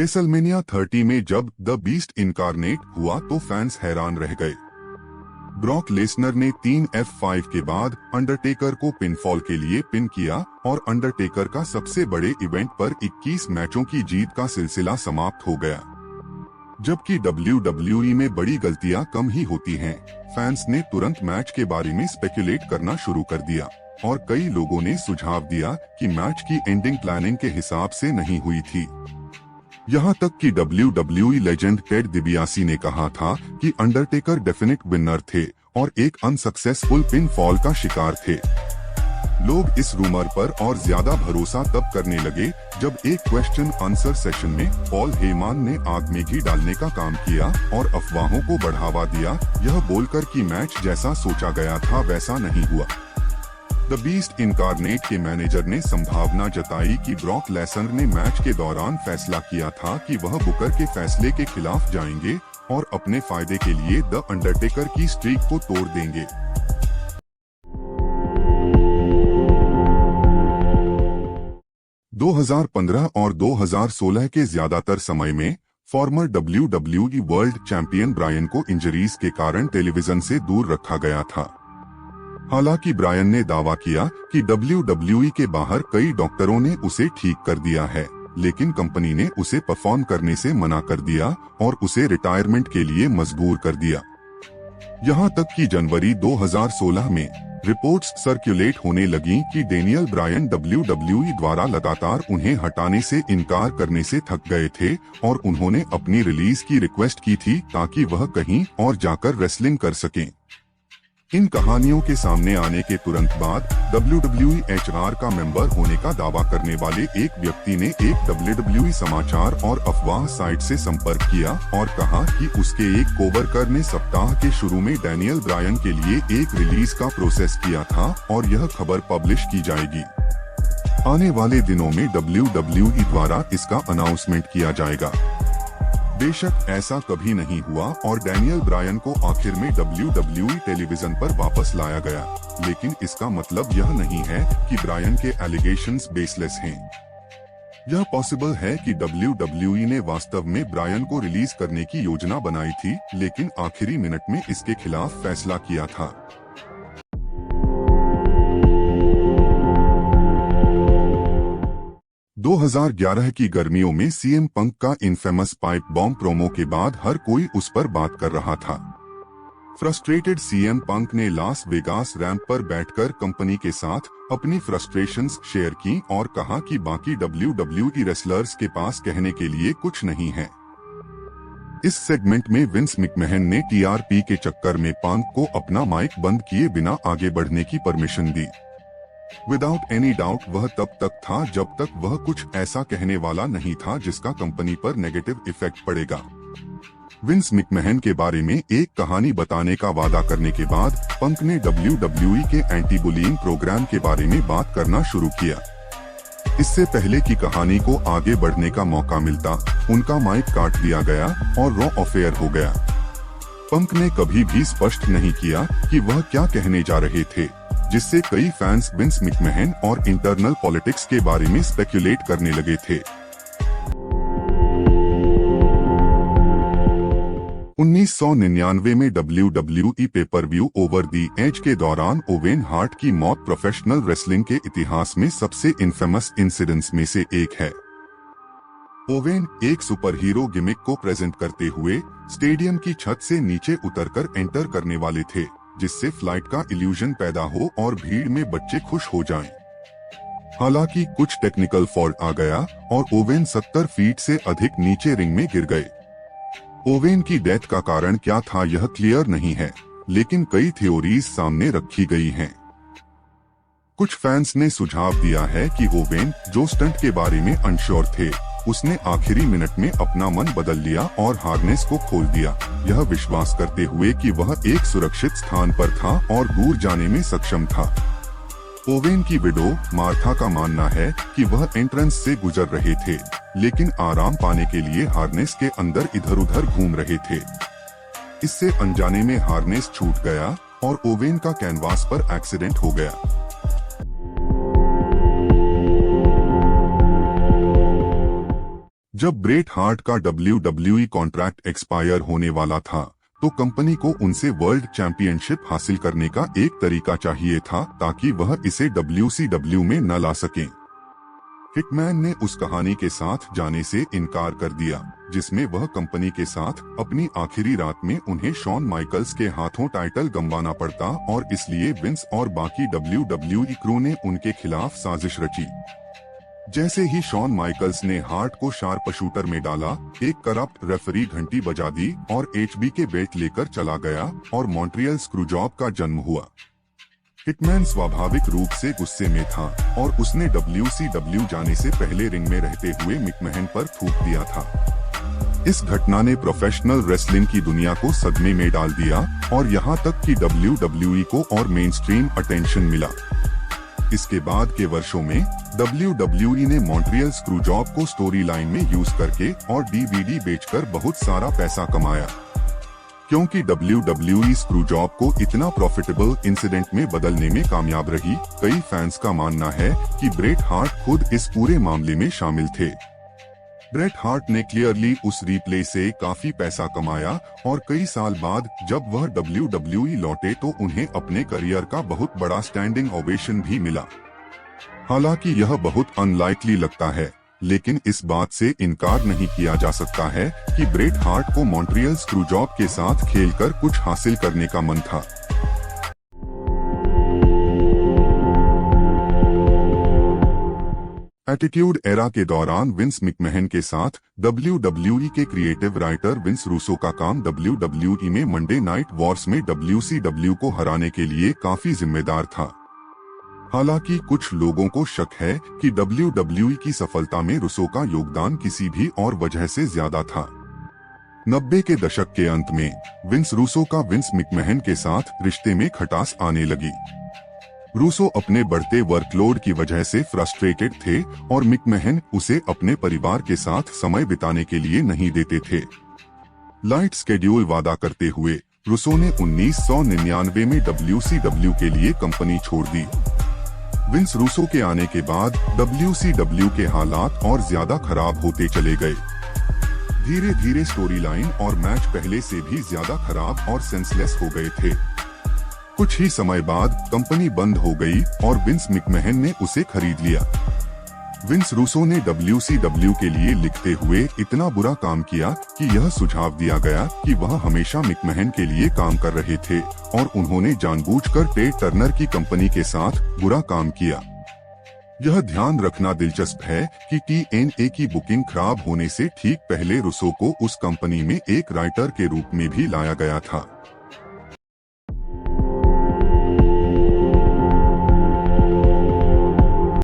WrestleMania 30 में जब the beast incarnate हुआ तो फैंस हैरान रह गए। ब्रॉक लेसनर ने 3 F5 के बाद अंडरटेकर को पिनफॉल के लिए पिन किया और अंडरटेकर का सबसे बड़े इवेंट पर 21 मैचों की जीत का सिलसिला समाप्त हो गया। जबकि WWE में बड़ी गलतियां कम ही होती हैं, फैंस ने तुरंत मैच के बारे में स्पेकुलेट करना शुरू कर दिया और कई लोगों ने सुझाव दिया कि मैच की एंडिंग प्लानिंग के हिसाब से नहीं हुई थी। यहाँ तक कि WWE लेजेंड टेड दिबियासी ने कहा था कि अंडरटेकर डेफिनेट विनर थे और एक अनसक्सेसफुल पिन फॉल का शिकार थे। लोग इस रूमर पर और ज्यादा भरोसा तब करने लगे जब एक क्वेश्चन आंसर सेशन में पॉल हेमन ने आग में घी डालने का काम किया और अफवाहों को बढ़ावा दिया, यह बोलकर कि मैच जैसा सोचा गया था वैसा नहीं हुआ। द बीस्ट इनकार्नेट के मैनेजर ने संभावना जताई कि ब्रॉक लेसनर ने मैच के दौरान फैसला किया था कि वह बुकर के फैसले के खिलाफ जाएंगे और अपने फायदे के लिए द अंडरटेकर की स्ट्रीक को तोड़ देंगे। दो 2015 और 2016 के ज्यादातर समय में former WWE world champion Bryan को इंजरीज के कारण टेलीविजन से दूर रखा गया था। हालांकि ब्रायन ने दावा किया कि WWE के बाहर कई डॉक्टरों ने उसे ठीक कर दिया है, लेकिन कंपनी ने उसे परफॉर्म करने से मना कर दिया और उसे रिटायरमेंट के लिए मजबूर कर दिया। यहां तक कि जनवरी 2016 में रिपोर्ट्स सर्कुलेट होने लगी कि डेनियल ब्रायन WWE द्वारा लगातार उन्हें हटाने से इनकार करने से थक गए थे और उन्होंने अपनी रिलीज की रिक्वेस्ट की थी ताकि वह कहीं और जाकर रेसलिंग कर सकें। इन कहानियों के सामने आने के तुरंत बाद WWE HR का मेंबर होने का दावा करने वाले एक व्यक्ति ने एक WWE समाचार और अफवाह साइट से संपर्क किया और कहा कि उसके एक कोवर्कर ने सप्ताह के शुरू में डेनियल ब्रायन के लिए एक रिलीज का प्रोसेस किया था और यह खबर पब्लिश की जाएगी। आने वाले दिनों में WWE द्वारा इसका अनाउंसमेंट किया जाएगा। बेशक ऐसा कभी नहीं हुआ और डेनियल ब्रायन को आखिर में WWE टेलीविजन पर वापस लाया गया, लेकिन इसका मतलब यह नहीं है कि ब्रायन के एलिगेशंस बेसलेस हैं। यह पॉसिबल है कि WWE ने वास्तव में ब्रायन को रिलीज करने की योजना बनाई थी, लेकिन आखिरी मिनट में इसके खिलाफ फैसला किया था। दो 2011 की गर्मियों में CM पंक का इनफेमस पाइप बॉम्ब प्रोमो के बाद हर कोई उस पर बात कर रहा था। फ्रस्ट्रेटेड CM पंक ने लास वेगास रैंप पर बैठकर कंपनी के साथ अपनी फ्रस्ट्रेशंस शेयर की और कहा कि बाकी WWE रेसलर्स के पास कहने के लिए कुछ नहीं है। इस सेगमेंट में विंस मैकमैहन ने TRP के चक्कर में पंक को अपना माइक बंद किए बिना आगे बढ़ने की परमिशन दी। विदाउट एनी डाउट वह तब तक था जब तक वह कुछ ऐसा कहने वाला नहीं था जिसका कंपनी पर नेगेटिव इफेक्ट पड़ेगा। विंस मैकमैहन के बारे में एक कहानी बताने का वादा करने के बाद पंक ने WWE के एंटी बुलिंग प्रोग्राम के बारे में बात करना शुरू किया। इससे पहले कि कहानी को आगे बढ़ने का मौका मिलता, उनका माइक काट दिया गया और रॉ अफेयर हो गया। पंक ने कभी भी स्पष्ट नहीं किया कि वह क्या कहने जा रहे थे, जिससे कई फैंस विंस मैकमैहन और इंटरनल पॉलिटिक्स के बारे में स्पेकुलेट करने लगे थे। 1999 में WWE pay per view over the edge के दौरान ओवेन हार्ट की मौत प्रोफेशनल रेसलिंग के इतिहास में सबसे इनफेमस इंसिडेंट्स में से एक है। ओवेन एक सुपरहीरो गिमिक को प्रेजेंट करते हुए स्टेडियम की छत से नीचे उतरकर एंटर करने वाले थे, जिससे फ्लाइट का इल्यूजन पैदा हो और भीड़ में बच्चे खुश हो जाएं। हालांकि कुछ टेक्निकल फॉल्ट आ गया और ओवेन 70 फीट से अधिक नीचे रिंग में गिर गए। ओवेन की डेथ का कारण क्या था यह क्लियर नहीं है, लेकिन कई थ्योरीज सामने रखी गई हैं। कुछ फैंस ने सुझाव दिया है कि ओवेन, जो स्टंट के बारे में अनश्योर थे, उसने आखिरी मिनट में अपना मन बदल लिया और हार्नेस को खोल दिया, यह विश्वास करते हुए कि वह एक सुरक्षित स्थान पर था और दूर जाने में सक्षम था। ओवेन की विडो मार्था का मानना है कि वह एंट्रेंस से गुजर रहे थे, लेकिन आराम पाने के लिए हार्नेस के अंदर इधर उधर घूम रहे थे। इससे अनजाने में हार्नेस छूट गया और ओवेन का कैनवास पर एक्सीडेंट हो गया। जब ब्रेट हार्ट का WWE कॉन्ट्रैक्ट एक्सपायर होने वाला था तो कंपनी को उनसे वर्ल्ड चैंपियनशिप हासिल करने का एक तरीका चाहिए था ताकि वह इसे WCW में न ला सकें। हिटमैन ने उस कहानी के साथ जाने से इनकार कर दिया जिसमें वह कंपनी के साथ अपनी आखिरी रात में उन्हें शॉन माइकल्स के हाथों टाइटल गंवाना पड़ता और इसलिए विंस और बाकी WWE क्रू ने उनके खिलाफ साजिश रची। जैसे ही शॉन माइकल्स ने हार्ट को शार्प शूटर में डाला, एक करप्ट रेफरी घंटी बजा दी और HBK बेल्ट लेकर चला गया और मॉन्ट्रियल स्क्रूजॉब का जन्म हुआ। हिटमैन स्वाभाविक रूप से गुस्से में था और उसने WCW जाने से पहले रिंग में रहते हुए मिकमहन पर थूक दिया था। इस घटना ने प्रोफेशनल रेसलिंग की दुनिया को सदमे में डाल दिया और यहाँ तक कि WWE को और मेन स्ट्रीम अटेंशन मिला। इसके बाद के वर्षों में WWE ने मॉन्ट्रियल स्क्रूजॉब को स्टोरी लाइन में यूज करके और DVD बेचकर बहुत सारा पैसा कमाया। क्योंकि WWE स्क्रूजॉब को इतना प्रॉफिटेबल इंसिडेंट में बदलने में कामयाब रही, कई फैंस का मानना है कि ब्रेट हार्ट खुद इस पूरे मामले में शामिल थे। ब्रेट हार्ट ने क्लियरली उस रिप्ले से काफी पैसा कमाया और कई साल बाद जब वह WWE लौटे तो उन्हें अपने करियर का बहुत बड़ा स्टैंडिंग ओवेशन भी मिला। हालांकि यह बहुत अनलाइकली लगता है, लेकिन इस बात से इनकार नहीं किया जा सकता है कि ब्रेट हार्ट को मॉन्ट्रियल स्क्रूजॉब के साथ खेलकर कुछ हासिल करने का मन था। एटीट्यूड एरा के दौरान विंस मिकमहन के साथ WWE के क्रिएटिव राइटर विंस रूसो का काम WWE में मंडे नाइट वॉर्स में WCW को हराने के लिए काफी जिम्मेदार था। हालांकि कुछ लोगों को शक है कि WWE की सफलता में रूसो का योगदान किसी भी और वजह से ज्यादा था। 90 के दशक के अंत में विंस रूसो का विंस मिकमहन के साथ रिश्ते में खटास आने लगी। रूसो अपने बढ़ते वर्कलोड की वजह से फ्रस्ट्रेटेड थे और मिकमहन उसे अपने परिवार के साथ समय बिताने के लिए नहीं देते थे। लाइट स्केड्यूल वादा करते हुए रूसो ने 1999 में WCW के लिए कंपनी छोड़ दी। विंस रूसो के आने के बाद WCW के हालात और ज्यादा खराब होते चले गए। धीरे धीरे स्टोरी लाइन और मैच पहले से भी ज्यादा खराब और सेंसलेस हो गए थे। कुछ ही समय बाद कंपनी बंद हो गई और विंस मिकमहन ने उसे खरीद लिया। विंस रूसो ने WCW के लिए लिखते हुए इतना बुरा काम किया कि यह सुझाव दिया गया कि वह हमेशा मिकमहन के लिए काम कर रहे थे और उन्होंने जानबूझकर टेड टर्नर की कंपनी के साथ बुरा काम किया। यह ध्यान रखना दिलचस्प है कि TNA की बुकिंग खराब होने से ठीक पहले रूसो को उस कंपनी में एक राइटर के रूप में भी लाया गया था।